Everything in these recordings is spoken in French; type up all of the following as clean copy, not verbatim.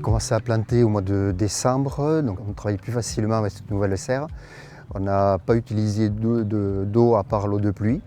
commencé à planter au mois de décembre, donc on travaille plus facilement avec cette nouvelle serre. On n'a pas utilisé d'eau à part l'eau de pluie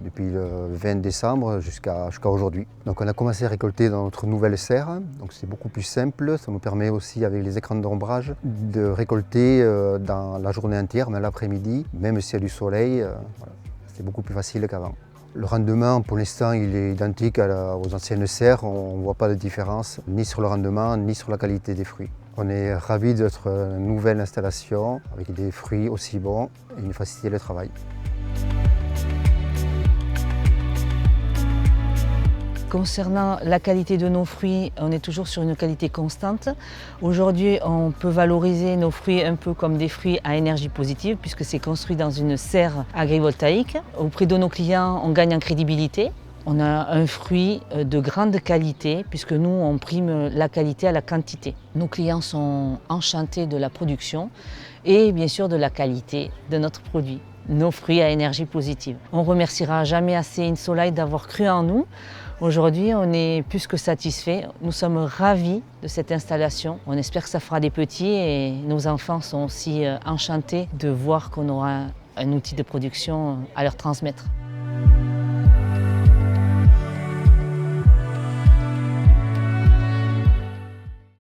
depuis le 20 décembre jusqu'à aujourd'hui. Donc on a commencé à récolter dans notre nouvelle serre, donc c'est beaucoup plus simple. Ça nous permet aussi avec les écrans d'ombrage de récolter dans la journée entière, même l'après-midi, même s'il y a du soleil, voilà. C'est beaucoup plus facile qu'avant. Le rendement pour l'instant il est identique aux anciennes serres, on ne voit pas de différence ni sur le rendement ni sur la qualité des fruits. On est ravis de notre nouvelle installation avec des fruits aussi bons et une facilité de travail. Concernant la qualité de nos fruits, on est toujours sur une qualité constante. Aujourd'hui, on peut valoriser nos fruits un peu comme des fruits à énergie positive puisque c'est construit dans une serre agrivoltaïque. Auprès de nos clients, on gagne en crédibilité. On a un fruit de grande qualité puisque nous, on prime la qualité à la quantité. Nos clients sont enchantés de la production et bien sûr de la qualité de notre produit. Nos fruits à énergie positive. On ne remerciera jamais assez InSoLight d'avoir cru en nous. Aujourd'hui, on est plus que satisfaits. Nous sommes ravis de cette installation. On espère que ça fera des petits et nos enfants sont aussi enchantés de voir qu'on aura un outil de production à leur transmettre.